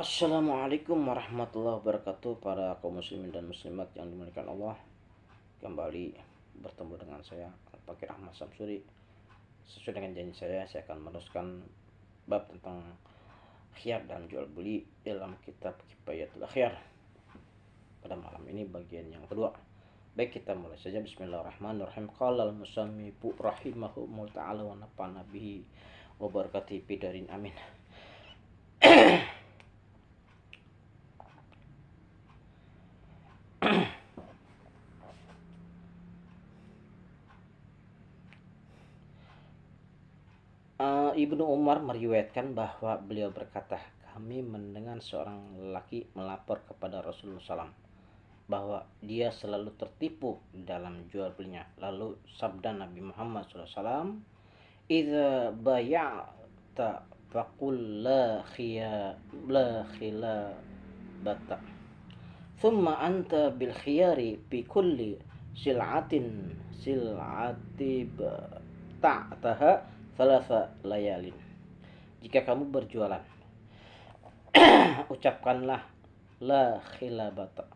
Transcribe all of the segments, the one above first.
Assalamualaikum warahmatullahi wabarakatuh para kaum muslimin dan muslimat yang dimuliakan Allah. Kembali bertemu dengan saya Fakir Ahmad Samsuri. Sesuai dengan janji saya akan meneruskan bab tentang khiyar dan jual beli dalam kitab Kifayatul Akhyar. Pada malam ini bagian yang kedua. Baik, kita mulai saja. Bismillahirrahmanirrahim. Qala al-musannifu rahimahullahu ta'ala wa nafa'ana bihi wa barakatihi bidarin amin. Ibnu Umar meriwayatkan bahwa beliau berkata, kami mendengar seorang lelaki melapor kepada Rasulullah SAW bahwa dia selalu tertipu dalam jual belinya. Lalu sabda Nabi Muhammad SAW, "Idza baya'ta faqul la khilabata. Thumma anta bil khiyari fi kulli sil'ati ta'taha thalatha layalin." Jika kamu berjualan, ucapkanlah la khilabata.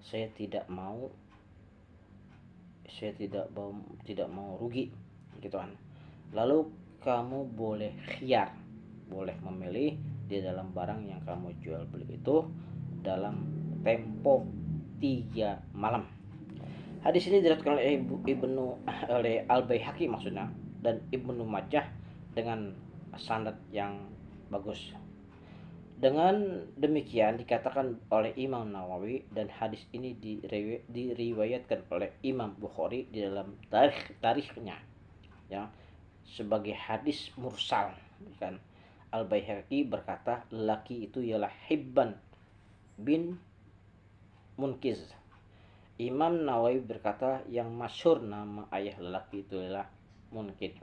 Saya tidak mau rugi, gitu kan. Lalu kamu boleh khiyar, boleh memilih di dalam barang yang kamu jual beli itu dalam tempo 3 malam. Hadis ini diriwayatkan oleh Al-Baihaqi maksudnya, dan Ibnu Majah dengan sanad yang bagus. Dengan demikian dikatakan oleh Imam Nawawi, dan hadis ini diriwayatkan oleh Imam Bukhari di dalam tarikhnya, ya, sebagai hadis mursal, kan. Al-Baihaqi berkata laki itu ialah Hibban bin Munkiz. Imam Nawawi berkata yang masyhur nama ayah lelaki itu adalah Munkid.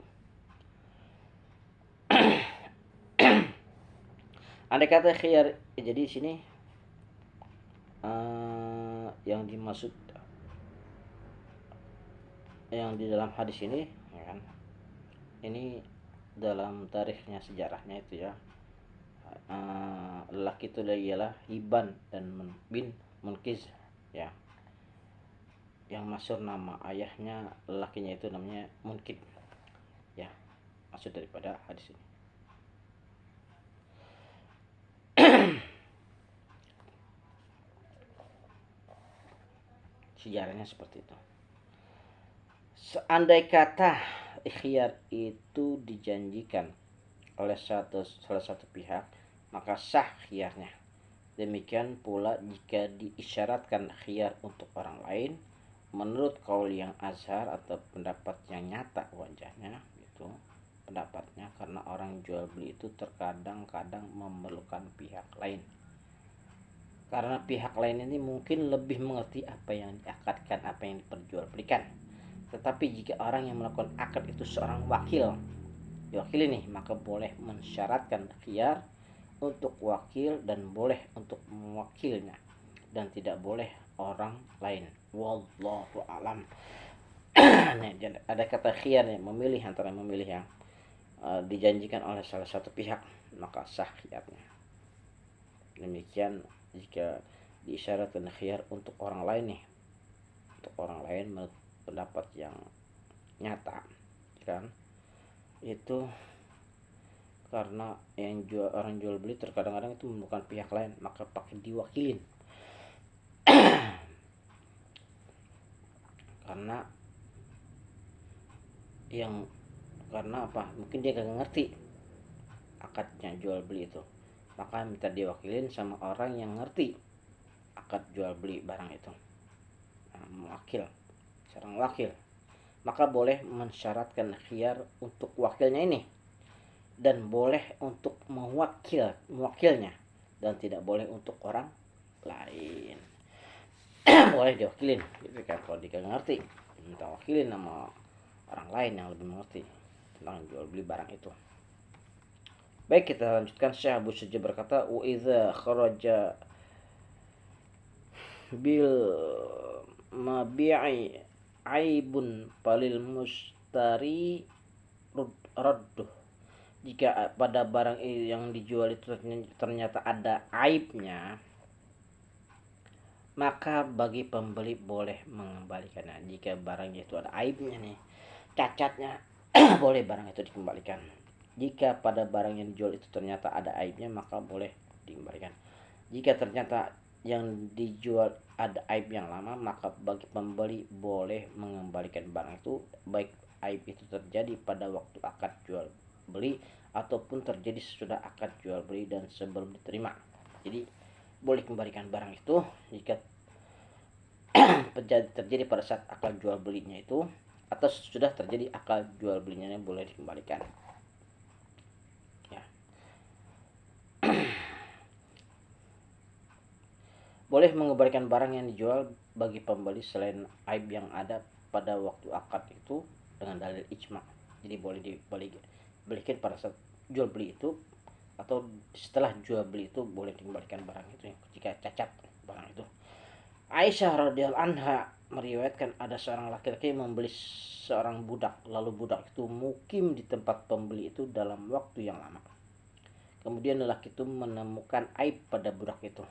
Andai kata khiyar, jadi di sini yang dimaksud yang di dalam hadis ini, ya kan, ini dalam tarikhnya, sejarahnya itu, ya, lelaki itu ialah Hibban dan bin Munkiz, ya, yang masyhur nama ayahnya lelakinya itu namanya Munkid, ya, maksud daripada hadis ini. Sejarahnya seperti itu. Seandai kata khiyar itu dijanjikan oleh salah satu pihak, maka sah khiyarnya. Demikian pula jika diisyaratkan khiyar untuk orang lain, menurut kaul yang azhar atau pendapat yang nyata wajahnya itu pendapatnya, karena orang jual beli itu terkadang-kadang memerlukan pihak lain. Karena pihak lain ini mungkin lebih mengerti apa yang diakadkan, apa yang diperjualbelikan. Tetapi jika orang yang melakukan akad itu seorang diwakili nih, maka boleh mensyaratkan khiyar untuk wakil dan boleh untuk mewakilnya, dan tidak boleh orang lain. Wallahu alam. Ada kata khiyar nih, memilih antara memilih yang dijanjikan oleh salah satu pihak, maka sah khiyarnya. Demikian jika diisyaratkan khiyar untuk orang lain nih, untuk orang lain menurut pendapat yang nyata, kan, itu karena orang jual beli terkadang-kadang itu memerlukan pihak lain, maka pakai diwakilin. karena apa, mungkin dia gak ngerti akadnya jual beli itu, maka minta diwakilin sama orang yang ngerti akad jual beli barang itu, seorang wakil. Maka boleh mensyaratkan khiyar untuk wakilnya ini, dan boleh untuk mewakilnya, dan tidak boleh untuk orang lain. Boleh diwakilin, gitu kan, kalau dia gak ngerti minta wakilin sama orang lain yang lebih mengerti tentang jual beli barang itu. Baik, kita lanjutkan. Syekh Abu Syuja berkata, wa idza kharaja bil mabi'i aibun palil mustari radduh Jika pada barang yang dijual itu ternyata ada aibnya, maka bagi pembeli boleh mengembalikannya. Jika barangnya itu ada aibnya nih, cacatnya, boleh barang itu dikembalikan. Jika pada barang yang dijual itu ternyata ada aibnya, maka boleh dikembalikan. Jika ternyata yang dijual ada aib yang lama, maka bagi pembeli boleh mengembalikan barang itu, baik aib itu terjadi pada waktu akad jual beli ataupun terjadi sesudah akad jual beli dan sebelum diterima. Jadi boleh kembalikan barang itu jika terjadi pada saat akad jual belinya itu atau sudah terjadi akad jual belinya, boleh dikembalikan ya. Boleh mengembalikan barang yang dijual bagi pembeli selain aib yang ada pada waktu akad itu dengan dalil ijma. Jadi boleh dibalikin pada saat jual beli itu atau setelah jual beli itu boleh dikembalikan barang itu jika cacat barang itu. Aisyah radhiyallahu anha meriwayatkan ada seorang laki-laki membeli seorang budak, lalu budak itu mukim di tempat pembeli itu dalam waktu yang lama. Kemudian lelaki itu menemukan aib pada budak itu.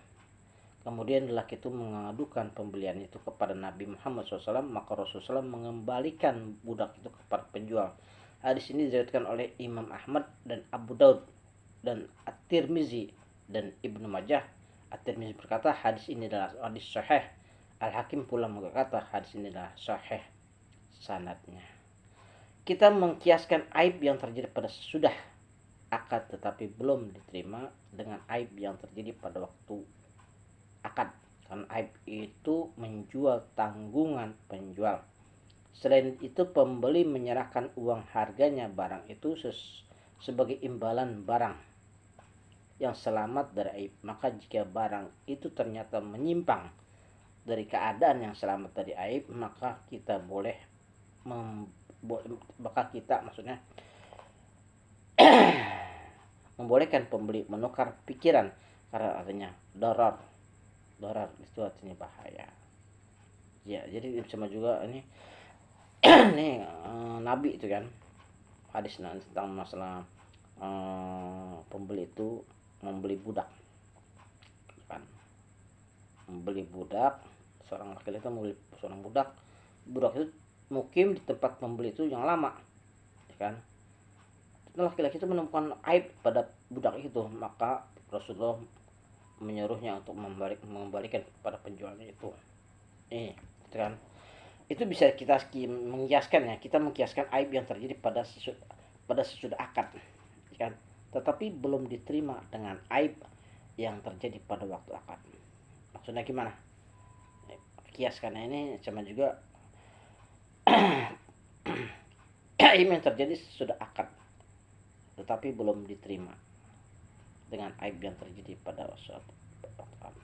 Kemudian lelaki itu mengadukan pembelian itu kepada Nabi Muhammad SAW, maka Rasulullah SAW mengembalikan budak itu kepada penjual. Hadis ini diriwayatkan oleh Imam Ahmad dan Abu Daud dan At-Tirmizi dan Ibnu Majah. At-Tirmizi berkata hadis ini adalah hadis sahih. Al-Hakim pula berkata hadis ini adalah sahih sanadnya. Kita mengkiaskan aib yang terjadi pada sesudah akad tetapi belum diterima dengan aib yang terjadi pada waktu akad, karena aib itu menjual tanggungan penjual. Selain itu pembeli menyerahkan uang harganya barang itu sebagai imbalan barang yang selamat dari aib. Maka jika barang itu ternyata menyimpang dari keadaan yang selamat dari aib, maka kita boleh maksudnya membolehkan pembeli menukar pikiran karena adanya darar itu artinya bahaya ya. Jadi sama juga ini nih Nabi itu kan hadis tentang masalah pembeli itu membeli budak kan, membeli budak, seorang laki-laki itu membeli seorang budak itu mukim di tempat pembeli itu yang lama kan. Laki-laki itu menemukan aib pada budak itu, maka Rasulullah menyuruhnya untuk mengembalikan kepada penjualnya itu. Gitu kan. Itu bisa kita mengkiaskan ya, kita mengkiaskan aib yang terjadi pada sesudah akad, kan? Tetapi belum diterima dengan aib yang terjadi pada waktu akad. Maksudnya gimana? Kiaskan ini sama juga aib yang terjadi sesudah akad, tetapi belum diterima dengan aib yang terjadi pada suatu waktu akad.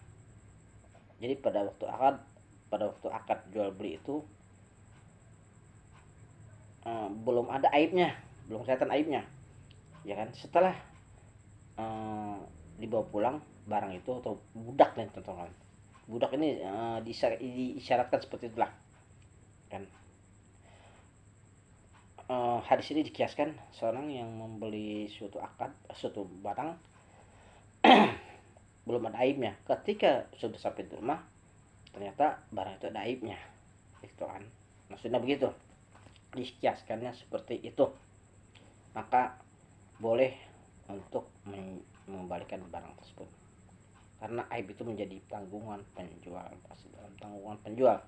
Jadi pada waktu akad jual beli itu belum ada aibnya, belum kelihatan aibnya, ya kan? Setelah dibawa pulang barang itu atau budak nih teman-teman, budak ini diisyaratkan seperti itulah, kan? Hadis ini dikiaskan seorang yang membeli suatu barang belum ada aibnya, ketika sudah sampai di rumah ternyata barang itu ada aibnya, itu kan? Maksudnya begitu, dikiaskannya seperti itu, maka boleh untuk mengembalikan barang tersebut karena aib itu menjadi tanggungan penjual, pasti dalam tanggungan penjual.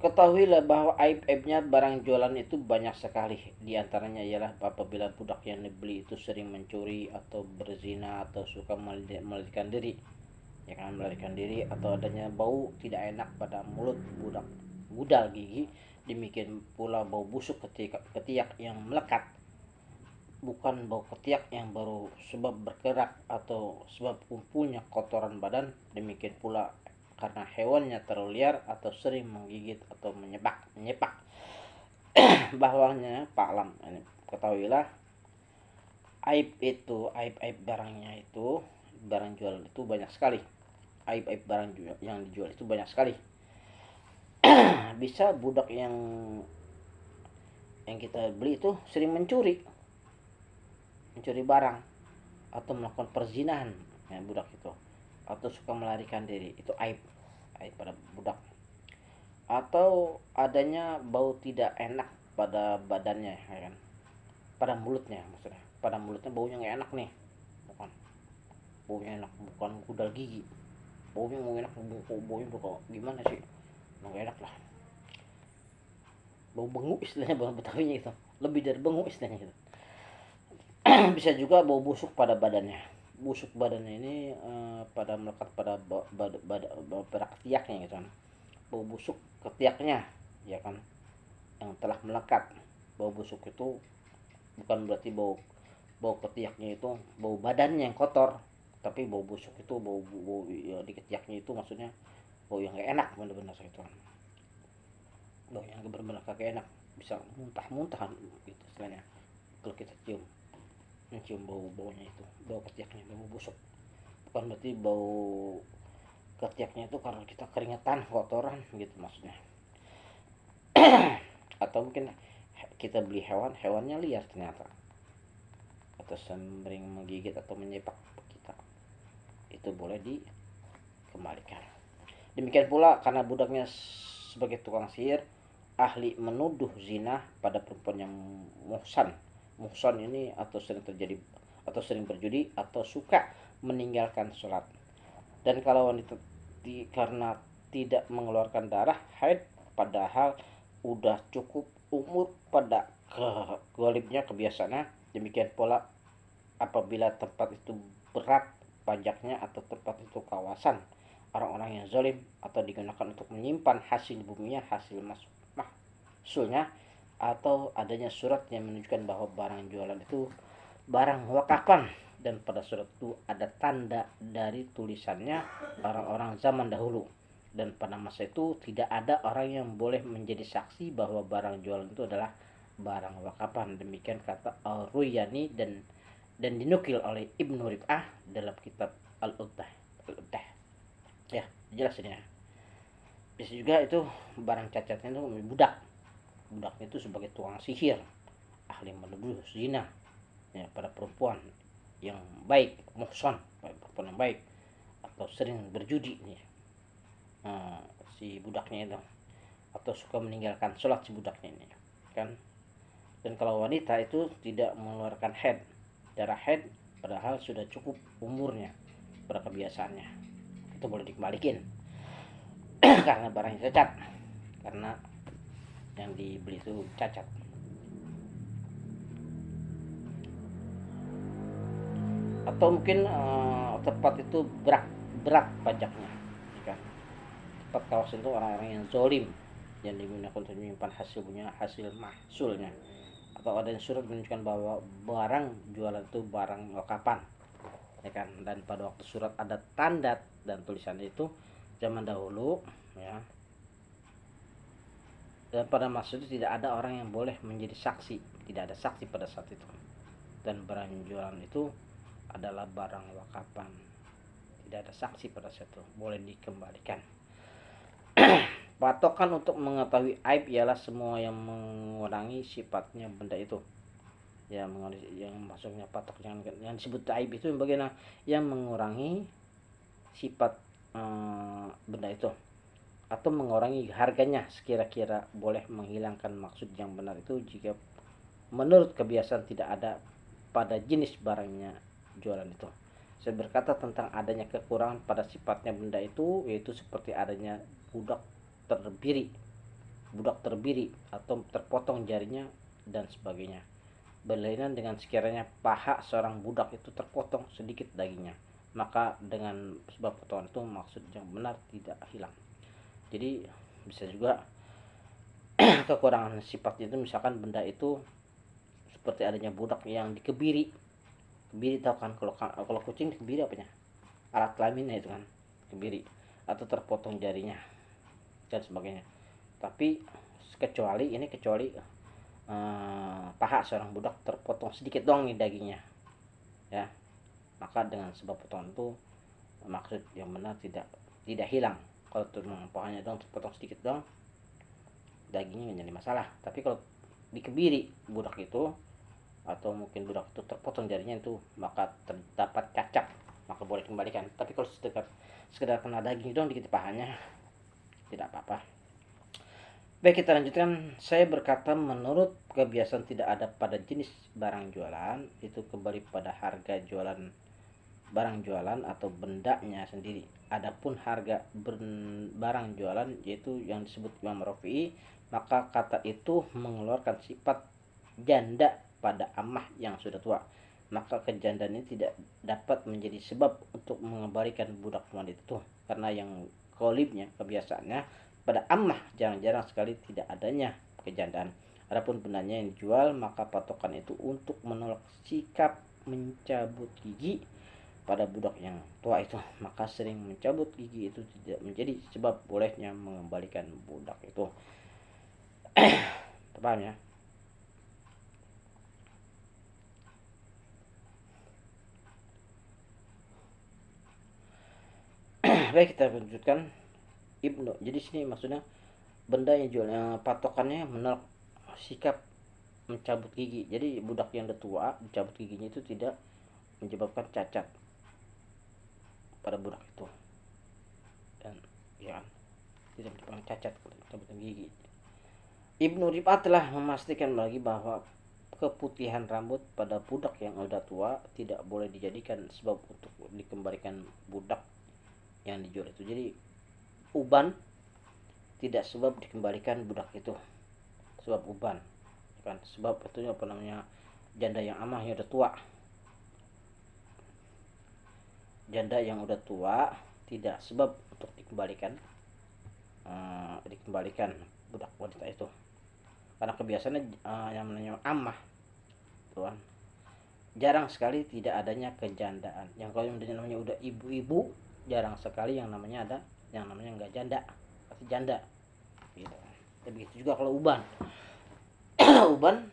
Ketahuilah bahwa aib-aibnya barang jualan itu banyak sekali. Di antaranya ialah apabila budak yang dibeli itu sering mencuri atau berzina atau suka melarikan diri, ya kan, melarikan diri, atau adanya bau tidak enak pada mulut budak, gudal gigi, demikian pula bau busuk ketiak yang melekat, bukan bau ketiak yang baru sebab bergerak atau sebab kumpulnya kotoran badan, demikian pula karena hewannya terlalu liar atau sering menggigit atau menyepak. Bahwanya Paklam, ini ketahuilah aib barangnya itu, barang jual itu banyak sekali. Aib barang yang dijual itu banyak sekali. Bisa budak yang kita beli itu sering mencuri barang atau melakukan perzinahan, ya, budak itu, atau suka melarikan diri, itu aib pada budak. Atau adanya bau tidak enak pada badannya, ya kan, pada mulutnya, maksudnya pada mulutnya baunya nggak enak nih, bukan baunya enak, bukan gudal gigi, baunya nggak enak, baunya kok gimana sih, nggak enak lah, bau bengu istilahnya, bau betawinya itu, lebih dari bengu istilahnya gitu. Bisa juga bau busuk pada badannya. Busuk badannya ini pada melekat pada pada ketiaknya gitu kan. Bau busuk ketiaknya, ya kan, yang telah melekat. Bau busuk itu bukan berarti bau bau ketiaknya itu bau badannya yang kotor, tapi bau busuk itu bau ya, di ketiaknya itu maksudnya bau yang gak enak, bener-bener gitu kan. Bau yang bener-bener kagak enak, bisa muntah-muntah gitu istilahnya kalau kita mencium baunya itu, bau ketiaknya, bau busuk. Bukan berarti bau ketiaknya itu karena kita keringetan, kotoran gitu maksudnya. Atau mungkin kita beli hewannya liar ternyata, atau sering menggigit atau menyepak kita, itu boleh dikembalikan. Demikian pula karena budaknya sebagai tukang sihir, ahli menuduh zina pada perempuan yang muhsan. Muhsan ini atau sering terjadi atau sering berjudi atau suka meninggalkan sholat. Dan kalau wanita karena tidak mengeluarkan darah haid padahal udah cukup umur pada golibnya kebiasaannya. Demikian pula apabila tempat itu berat pajaknya atau tempat itu kawasan orang-orang yang zalim atau digunakan untuk menyimpan hasil buminya, hasil mahsulnya, atau adanya surat yang menunjukkan bahwa barang jualan itu barang wakakan, dan pada surat itu ada tanda dari tulisannya orang-orang zaman dahulu, dan pada masa itu tidak ada orang yang boleh menjadi saksi bahwa barang jualan itu adalah barang wakapan. Demikian kata Al-Ruyani dan dinukil oleh Ibnu Rib'ah dalam kitab Al-Uddah. Ya, jelas ini ya. Bisa juga itu barang cacatnya itu budak. Budaknya itu sebagai tukang sihir, ahli menuduh zina, ya, pada perempuan yang baik, muhson, perempuan yang baik, atau sering berjudi nih, nah, si budaknya itu, atau suka meninggalkan sholat si budaknya ini, kan. Dan kalau wanita itu tidak mengeluarkan darah head, padahal sudah cukup umurnya pada kebiasaannya, itu boleh dikembalikan karena barangnya cacat, karena yang dibeli itu cacat. Atau mungkin tempat itu berat pajaknya, kan. Tempat kawasan itu orang-orang yang zolim yang digunakan untuk menyimpan hasil mahsulnya, atau ada yang surat menunjukkan bahwa barang jualan itu barang lokapan, ya kan. Dan pada waktu surat ada tanda dan tulisannya itu zaman dahulu, ya. Dan pada masa itu tidak ada orang yang boleh menjadi saksi, tidak ada saksi pada saat itu, dan barang jualan itu adalah barang wakapan, tidak ada saksi pada saat itu, boleh dikembalikan. Patokan untuk mengetahui aib ialah semua yang mengurangi sifatnya benda itu, ya, yang maksudnya patok yang disebut aib itu bagaimana, yang mengurangi sifat benda itu atau mengurangi harganya sekira-kira boleh menghilangkan maksud yang benar itu jika menurut kebiasaan tidak ada pada jenis barangnya jualan itu. Saya berkata tentang adanya kekurangan pada sifatnya benda itu, yaitu seperti adanya terbiri budak terbiri atau terpotong jarinya dan sebagainya, berlainan dengan sekiranya paha seorang budak itu terpotong sedikit dagingnya, maka dengan sebab potongan itu maksud yang benar tidak hilang. Jadi bisa juga kekurangan sifat itu misalkan benda itu seperti adanya budak yang dikebiri. Kebiri tahu kan, kalau kucing dikebiri apanya, alat kelaminnya itu kan kebiri, atau terpotong jarinya dan sebagainya. Tapi kecuali paha seorang budak terpotong sedikit dong nih dagingnya, ya, maka dengan sebab potongan itu maksud yang benar tidak hilang. Kalau pahanya dong terpotong sedikit dong, dagingnya menjadi masalah. Tapi kalau dikebiri budak itu, atau mungkin budak itu terpotong jarinya itu, maka terdapat cacat, maka boleh kembalikan. Tapi kalau sekedar kena daging dong dikit pahanya, tidak apa-apa. Baik, kita lanjutkan. Saya berkata, menurut kebiasaan tidak ada pada jenis barang jualan, itu kembali pada harga jualan barang jualan atau bendanya sendiri. Adapun harga barang jualan, yaitu yang disebut Imam Rafi'i, maka kata itu mengeluarkan sifat janda pada amah yang sudah tua. Maka kejandaan ini tidak dapat menjadi sebab untuk mengembalikan budak wanita itu, karena yang kolibnya, kebiasaannya pada amah jarang-jarang sekali tidak adanya kejandaan. Adapun bendanya yang dijual, maka patokan itu untuk menolak sikap mencabut gigi pada budak yang tua itu. Maka sering mencabut gigi itu tidak menjadi sebab bolehnya mengembalikan budak itu. Paham ya? Baik, kita lanjutkan. Ibnu. Jadi sini maksudnya benda yang jualnya patokannya menolak sikap mencabut gigi. Jadi budak yang udah tua mencabut giginya itu tidak menyebabkan cacat pada budak itu, dan ya kan, tidak menyebabkan cacat cabutan gigi. Ibnu Rif'at telah memastikan lagi bahwa keputihan rambut pada budak yang udah tua tidak boleh dijadikan sebab untuk dikembalikan budak yang dijual itu. Jadi uban tidak sebab dikembalikan budak itu, sebab uban kan, sebab itu apa namanya, janda yang amah yang udah tua. Janda yang udah tua tidak sebab untuk dikembalikan budak wanita itu, karena kebiasaannya yang namanya amah tuan, jarang sekali tidak adanya kejandaan. Yang kalau yang namanya udah ibu-ibu, jarang sekali yang namanya ada yang namanya nggak janda, pasti janda gitu. Dan begitu juga kalau uban. Uban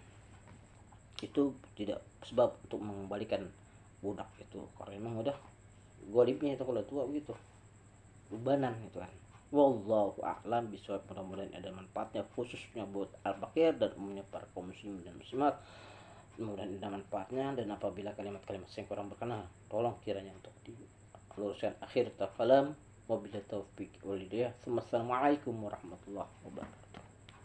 itu tidak sebab untuk mengembalikan budak itu, karena memang udah golibnya itu kalau tua begitu, ubanan itu kan. Wallahu a'lam bishawab. Mudah-mudahan ada manfaatnya khususnya buat al-fakir dan umumnya para kaum muslimin dan muslimat. Mudah-mudahan ada manfaatnya, dan apabila kalimat-kalimat yang kurang berkenan, tolong kiranya untuk diluruskan. Akhir kalam, wabillahi taufik wal hidayah. Assalamualaikum warahmatullahi wabarakatuh.